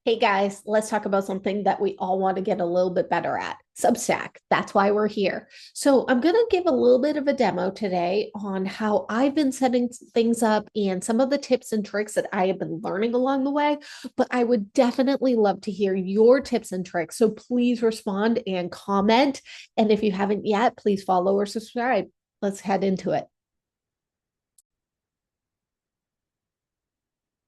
Hey guys, let's talk about something that we all want to get a little bit better at. Substack. That's why we're here. So, I'm going to give a little bit of a demo today on how I've been setting things up and some of the tips and tricks that I have been learning along the way. But I would definitely love to hear your tips and tricks. So, please respond and comment. And if you haven't yet, please follow or subscribe. Let's head into it.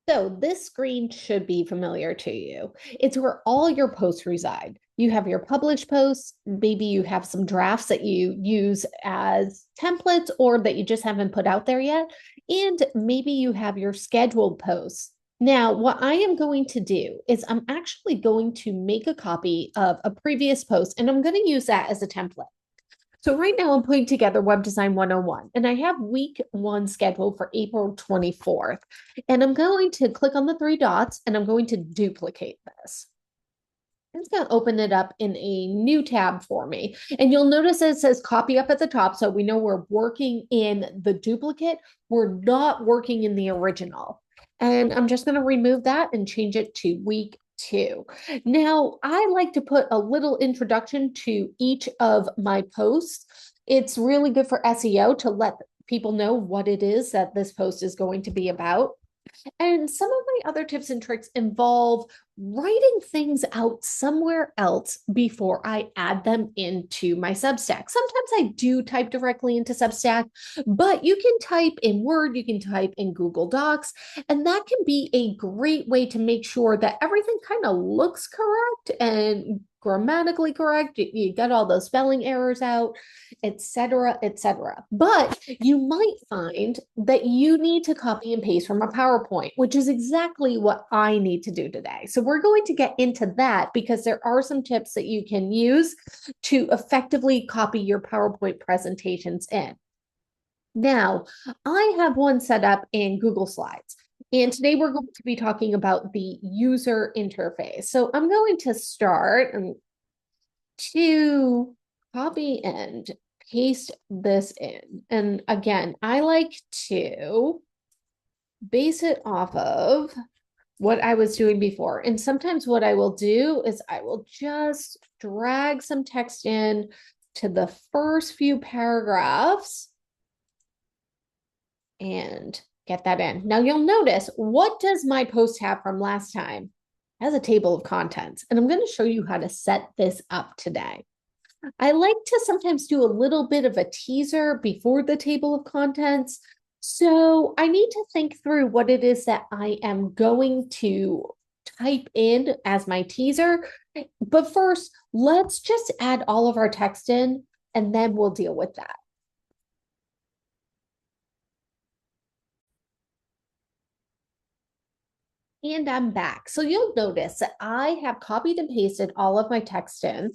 So this screen should be familiar to you. It's where all your posts reside. You have your published posts. Maybe you have some drafts that you use as templates or that you just haven't put out there yet. And maybe you have your scheduled posts. Now, what I am going to do is I'm actually going to make a copy of a previous post and I'm going to use that as a template. So right now I'm putting together Web Design 101 and I have week one scheduled for April 24th. And I'm going to click on the three dots and I'm going to duplicate this. It's going to open it up in a new tab for me. And you'll notice it says copy up at the top. So we know we're working in the duplicate. We're not working in the original. And I'm just going to remove that and change it to week two. Now, I like to put a little introduction to each of my posts. It's really good for SEO to let people know what it is that this post is going to be about. And some of my other tips and tricks involve writing things out somewhere else before I add them into my Substack. Sometimes I do type directly into Substack, but you can type in Word, you can type in Google Docs, and that can be a great way to make sure that everything kind of looks correct and grammatically correct. You got all those spelling errors out, etc., etc. But you might find that you need to copy and paste from a PowerPoint, which is exactly what I need to do today. So we're going to get into that because there are some tips that you can use to effectively copy your PowerPoint presentations in. Now, I have one set up in Google Slides. And today we're going to be talking about the user interface. So I'm going to start to copy and paste this in. And again, I like to base it off of what I was doing before. And sometimes what I will do is I will just drag some text in to the first few paragraphs and get that in. Now you'll notice, what does my post have from last time? It has a table of contents. And I'm going to show you how to set this up today. I like to sometimes do a little bit of a teaser before the table of contents. So I need to think through what it is that I am going to type in as my teaser. But first, let's just add all of our text in and then we'll deal with that. And I'm back. So you'll notice that I have copied and pasted all of my text in,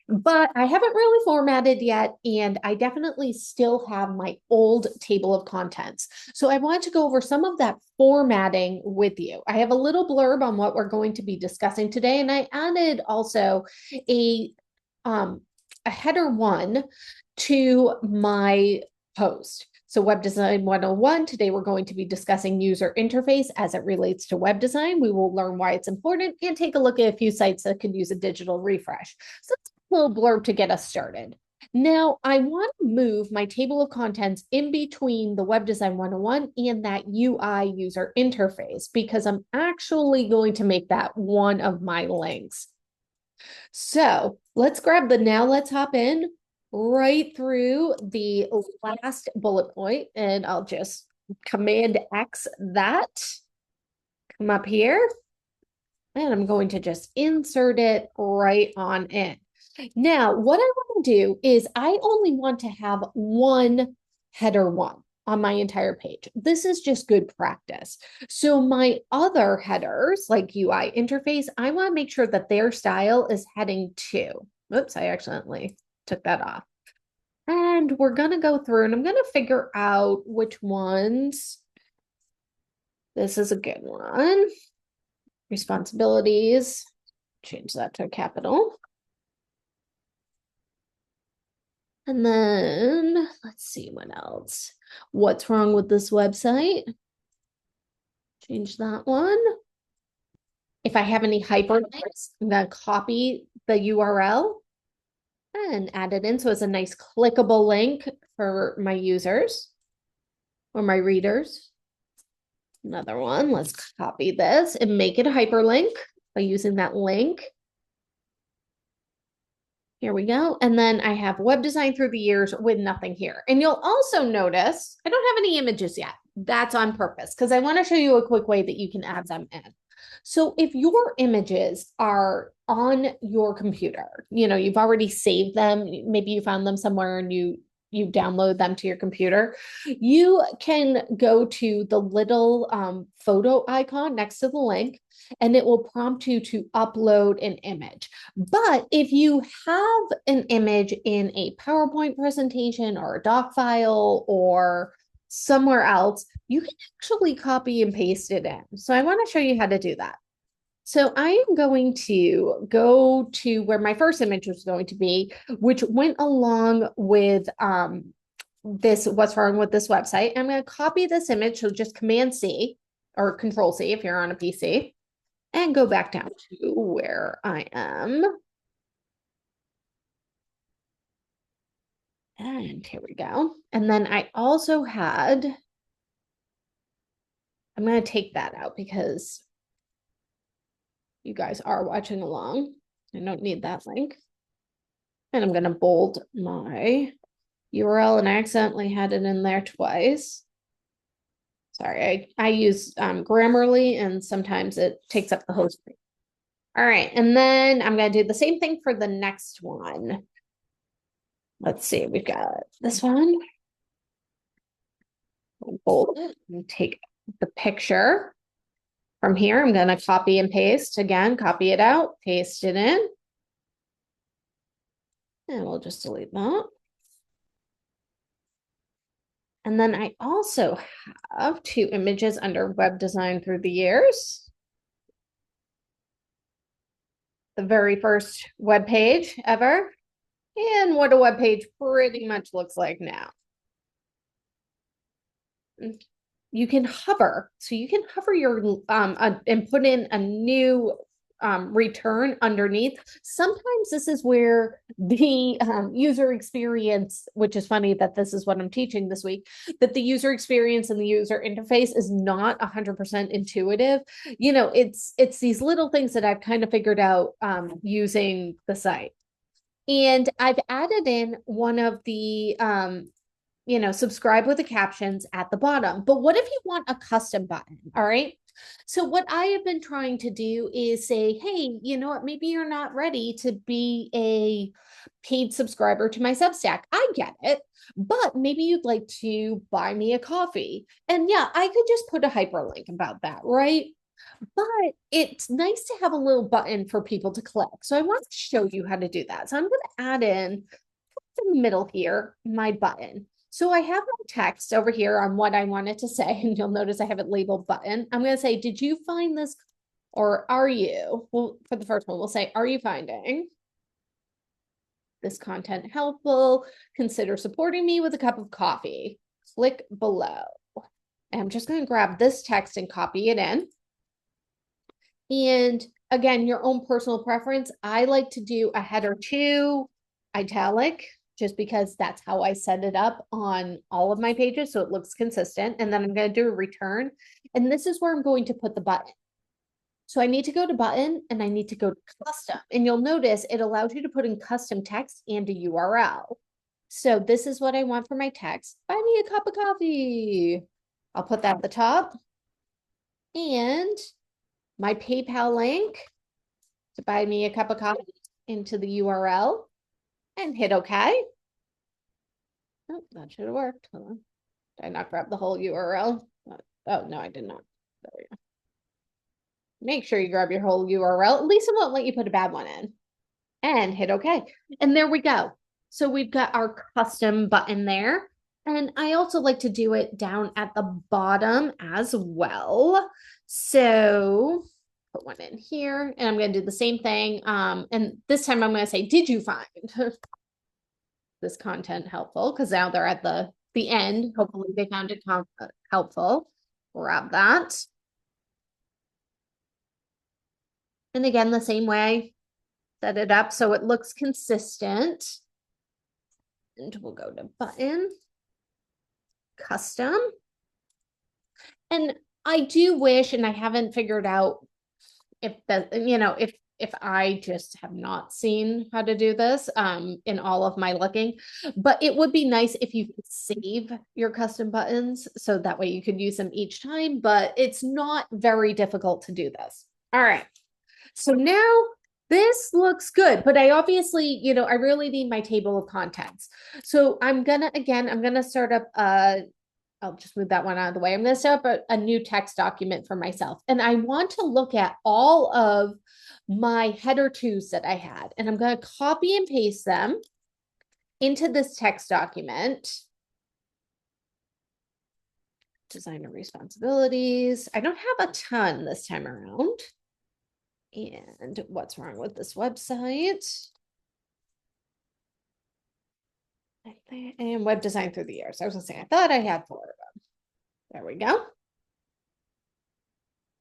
but I haven't really formatted yet. And I definitely still have my old table of contents. So I want to go over some of that formatting with you. I have a little blurb on what we're going to be discussing today. And I added also a, um, a header one to my post. So Web Design 101, today we're going to be discussing user interface as it relates to web design. We will learn why it's important and take a look at a few sites that could use a digital refresh. So that's a little blurb to get us started. Now, I want to move my table of contents in between the Web Design 101 and that UI user interface because I'm actually going to make that one of my links. So let's grab the now let's hop in right through the last bullet point and I'll just Command X that, come up here, and I'm going to just insert it right on in. Now, what I want to do is I only want to have one header one on my entire page. This is just good practice. So my other headers, like UI interface, I want to make sure that their style is heading to. Oops, I accidentally took that off. And we're going to go through and I'm going to figure out which ones. This is a good one. Responsibilities. Change that to a capital. And then let's see what else. What's wrong with this website? Change that one. if I have any hyperlinks, I'm going to copy the URL and add it in. So it's a nice clickable link for my users or my readers. Another one, let's copy this and make it a hyperlink by using that link. Here we go. And then I have web design through the years with nothing here. And you'll also notice I don't have any images yet. That's on purpose because I want to show you a quick way that you can add them in. So if your images are on your computer, you've already saved them, maybe you found them somewhere and you download them to your computer, you can go to the little photo icon next to the link and it will prompt you to upload an image. But if you have an image in a PowerPoint presentation or a doc file or somewhere else, you can actually copy and paste it in. So I want to show you how to do that. So I am going to go to where my first image was going to be, which went along with this, what's wrong with this website. I'm going to copy this image, so just Command C or Control C if you're on a PC, and go back down to where I am. And here we go. And then I also had, I'm going to take that out because you guys are watching along. I don't need that link. And I'm going to bold my URL, and I accidentally had it in there twice. Sorry, I use Grammarly, and sometimes it takes up the whole screen. All right, and then I'm going to do the same thing for the next one. Let's see, we've got this one. I'll bold it and take the picture. From here, I'm going to copy and paste. Again, copy it out, paste it in. And we'll just delete that. And then I also have 2 images under web design through the years. The very first web page ever, and what a web page pretty much looks like now. You can hover, so you can hover your and put in a new return underneath. Sometimes this is where the user experience, which is funny that this is what I'm teaching this week, that the user experience and the user interface is not 100% intuitive. It's these little things that I've kind of figured out using the site. And I've added in one of the subscribe with the captions at the bottom. But what if you want a custom button? All right. So what I have been trying to do is say, hey, you know what? Maybe you're not ready to be a paid subscriber to my Substack. I get it, but maybe you'd like to buy me a coffee. And yeah, I could just put a hyperlink about that, right? But it's nice to have a little button for people to click. So I want to show you how to do that. So I'm going to add in the middle here, my button. So I have my text over here on what I wanted to say, and you'll notice I have it labeled button. I'm going to say, did you find this, or are you? Well, for the first one, we'll say, are you finding this content helpful? Consider supporting me with a cup of coffee. Click below. And I'm just going to grab this text and copy it in. And again, your own personal preference. I like to do a header 2, italic, just because that's how I set it up on all of my pages, so it looks consistent. And then I'm going to do a return. And this is where I'm going to put the button. So I need to go to button and I need to go to custom. And you'll notice it allows you to put in custom text and a URL. So this is what I want for my text. Buy me a cup of coffee. I'll put that at the top. And my PayPal link to buy me a cup of coffee into the URL. And hit OK. Oh, that should have worked. Hold on. Did I not grab the whole URL? Oh, no, I did not. There we go. Make sure you grab your whole URL. At least it won't let you put a bad one in. And hit OK. And there we go. So we've got our custom button there. And I also like to do it down at the bottom as well. So put one in here, and I'm going to do the same thing. And this time I'm going to say, did you find this content helpful? Because now they're at the end. Hopefully they found it helpful. Grab that. And again, the same way, set it up so it looks consistent. And we'll go to button, custom. And I do wish, and I haven't figured out if that, if I just have not seen how to do this in all of my looking, but it would be nice if you could save your custom buttons so that way you could use them each time, but it's not very difficult to do this. All right. So now this looks good, but I obviously, I really need my table of contents. So I'm gonna start up I'll just move that one out of the way. I'm going to set up a new text document for myself. And I want to look at all of my header twos that I had. And I'm going to copy and paste them into this text document. Designer responsibilities. I don't have a ton this time around. And what's wrong with this website? And web design through the years. I was going to say, I thought I had 4 of them. There we go.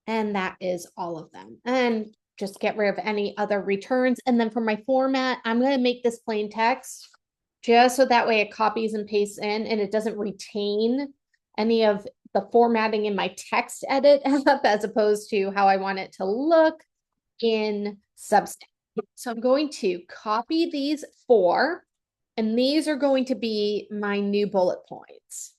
And that is all of them. And just get rid of any other returns. And then for my format, I'm going to make this plain text just so that way it copies and pastes in and it doesn't retain any of the formatting in my text edit as opposed to how I want it to look in Substack. So I'm going to copy these 4, and these are going to be my new bullet points.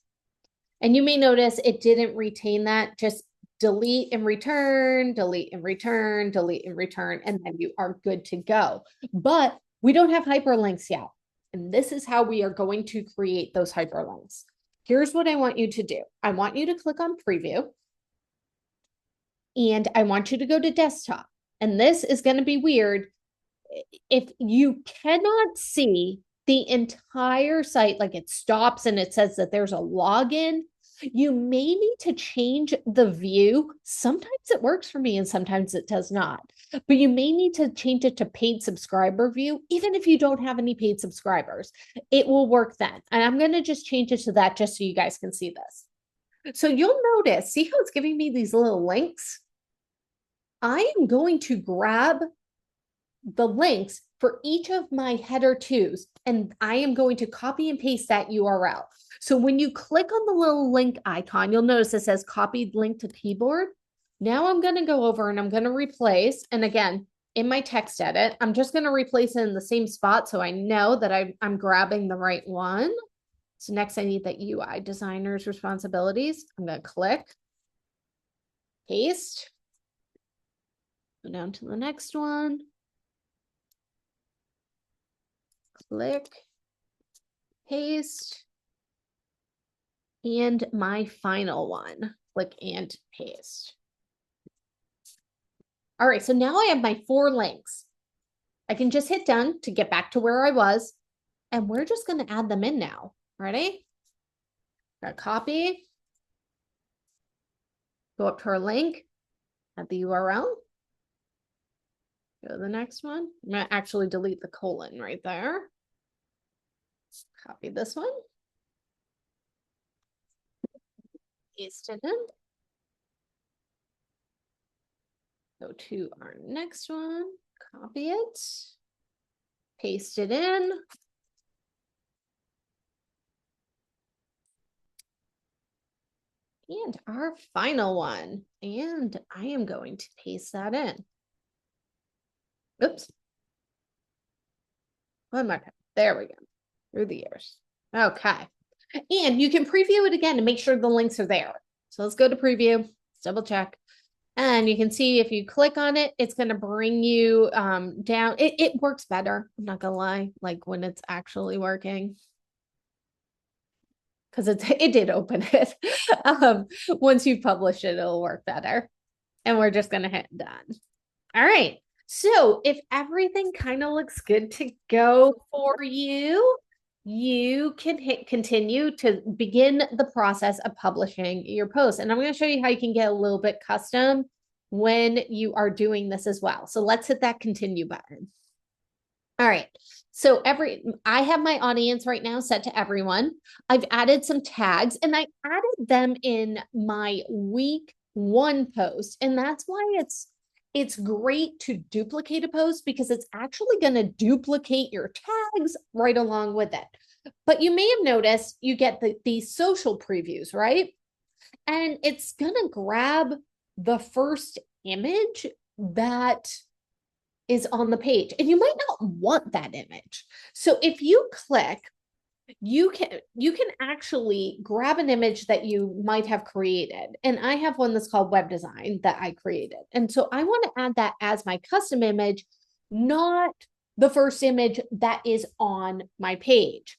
And you may notice it didn't retain that. Just delete and return, delete and return, delete and return, and then you are good to go. But we don't have hyperlinks yet. And this is how we are going to create those hyperlinks. Here's what I want you to do. I want you to click on preview. And I want you to go to desktop. And this is going to be weird. If you cannot see the entire site, like it stops and it says that there's a login, you may need to change the view. Sometimes it works for me and sometimes it does not. But you may need to change it to paid subscriber view, even if you don't have any paid subscribers. It will work then. And I'm going to just change it to that just so you guys can see this. So you'll notice, see how it's giving me these little links? I am going to grab the links for each of my header twos, and I am going to copy and paste that URL. So when you click on the little link icon, you'll notice it says copied link to keyboard. Now I'm going to go over and I'm going to replace, and again, in my text edit, I'm just going to replace it in the same spot so I know that I'm grabbing the right one. So next I need that UI designer's responsibilities. I'm going to click, paste, go down to the next one. Click, paste, and my final one, click and paste. All right, so now I have my 4 links. I can just hit done to get back to where I was, and we're just going to add them in now. Ready? Got copy, go up to our link, add the URL, go to the next one. I'm going to actually delete the colon right there. Copy this one. Paste it in. Go to our next one, copy it, paste it in. And our final one. And I am going to paste that in. Oops. One more time. There we go. Through the years. Okay. And you can preview it again to make sure the links are there. So let's go to preview. Let's double check. And you can see if you click on it, it's going to bring you down. It works better. I'm not going to lie, like when it's actually working. Because it did open it. Once you publish it, it'll work better. And we're just going to hit done. All right. So if everything kind of looks good to go for you, you can hit continue to begin the process of publishing your post. And I'm going to show you how you can get a little bit custom when you are doing this as well. So let's hit that continue button. All right. So I have my audience right now set to everyone. I've added some tags and I added them in my week 1 post. And that's why It's great to duplicate a post because it's actually going to duplicate your tags right along with it. But you may have noticed you get these social previews, right? And it's going to grab the first image that is on the page, and you might not want that image. So if you click, you can actually grab an image that you might have created. And I have one that's called web design that I created. And so I want to add that as my custom image, not the first image that is on my page.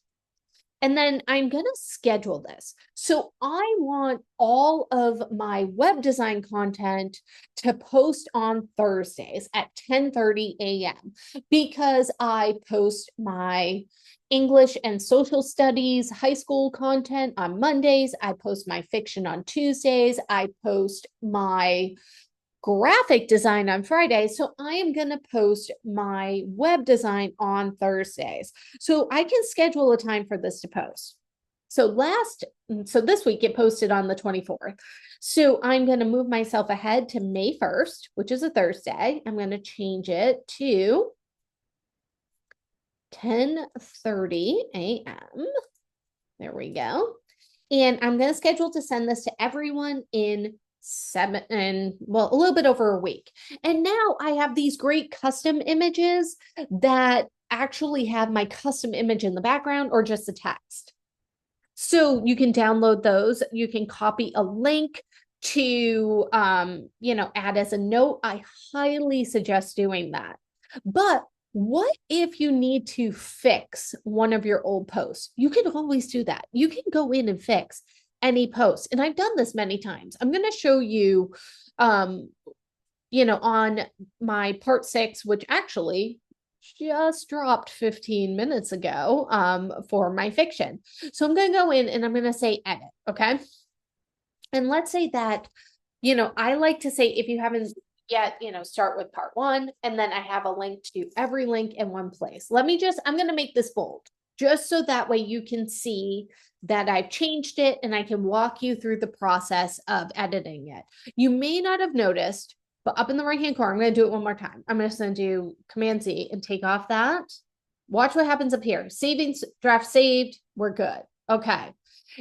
And then I'm going to schedule this. So I want all of my web design content to post on Thursdays at 10:30 a.m. because I post my English and social studies high school content on Mondays. I post my fiction on Tuesdays. I post my graphic design on Friday. So I am going to post my web design on Thursdays. So I can schedule a time for this to post. So this week it posted on the 24th. So I'm going to move myself ahead to May 1st, which is a Thursday. I'm going to change it to 10:30 a.m. There we go. And I'm going to schedule to send this to everyone in a little bit over a week. And now I have these great custom images that actually have my custom image in the background or just the text. So you can download those. You can copy a link to, add as a note. I highly suggest doing that. But what if you need to fix one of your old posts? You can always do that. You can go in and fix any post. And I've done this many times. I'm going to show you, on my part 6, which actually just dropped 15 minutes ago for my fiction. So I'm going to go in and I'm going to say edit. Okay. And let's say that, I like to say, if you haven't yet, start with part 1, and then I have a link to every link in one place. I'm going to make this bold just so that way you can see that I've changed it and I can walk you through the process of editing it. You may not have noticed, but up in the right-hand corner, I'm going to do it one more time. I'm just going to do Command Z and take off that. Watch what happens up here. Saving draft saved. We're good. Okay.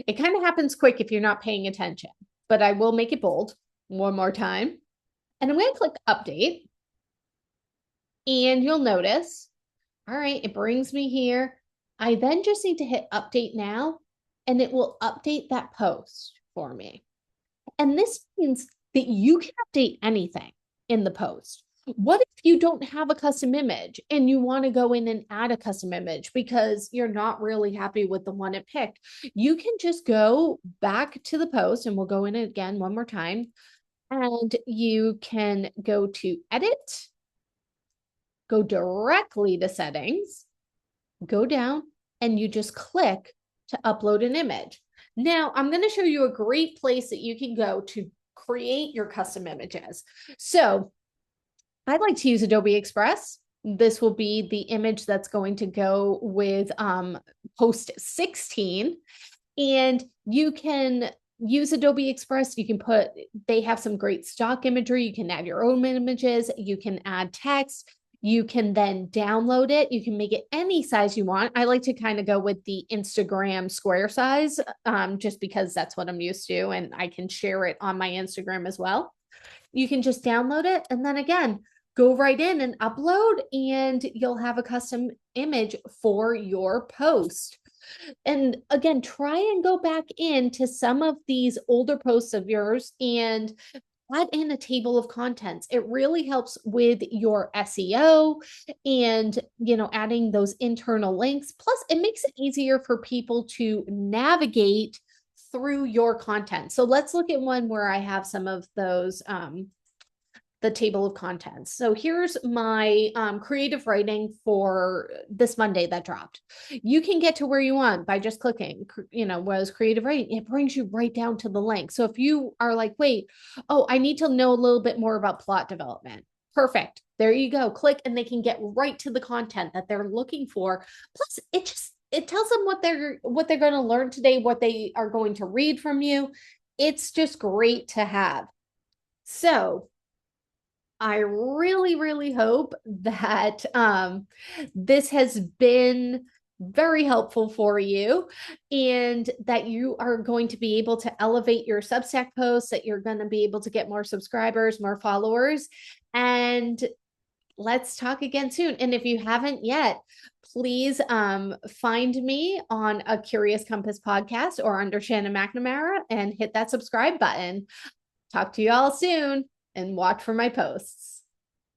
It kind of happens quick if you're not paying attention, but I will make it bold one more time. And I'm going to click update. And you'll notice, all right, it brings me here. I then just need to hit update now, and it will update that post for me. And this means that you can update anything in the post. What if you don't have a custom image and you want to go in and add a custom image because you're not really happy with the one it picked? You can just go back to the post, and we'll go in it again one more time. And you can go to edit, go directly to settings, go down, and you just click to upload an image. Now, I'm going to show you a great place that you can go to create your custom images. So I'd like to use Adobe Express. This will be the image that's going to go with post 16. And you can use Adobe Express. They have some great stock imagery. You can add your own images. You can add text. You can then download it. You can make it any size you want. I like to kind of go with the Instagram square size, just because that's what I'm used to, and I can share it on my Instagram as well. You can just download it, and then again, go right in and upload, and you'll have a custom image for your post. And again, try and go back into some of these older posts of yours and add in a table of contents. It really helps with your SEO and, adding those internal links. Plus, it makes it easier for people to navigate through your content. So let's look at one where I have some of those, the table of contents. So here's my creative writing for this Monday that dropped. You can get to where you want by just clicking, was creative writing. It brings you right down to the link. So if you are like, wait, I need to know a little bit more about plot development. Perfect. There you go. Click, and they can get right to the content that they're looking for. Plus, it tells them what they're going to learn today, what they are going to read from you. It's just great to have. So I really, really hope that this has been very helpful for you and that you are going to be able to elevate your Substack posts, that you're going to be able to get more subscribers, more followers. And let's talk again soon. And if you haven't yet, please find me on a Curious Compass podcast or under Shannon McNamara and hit that subscribe button. Talk to you all soon and watch for my posts.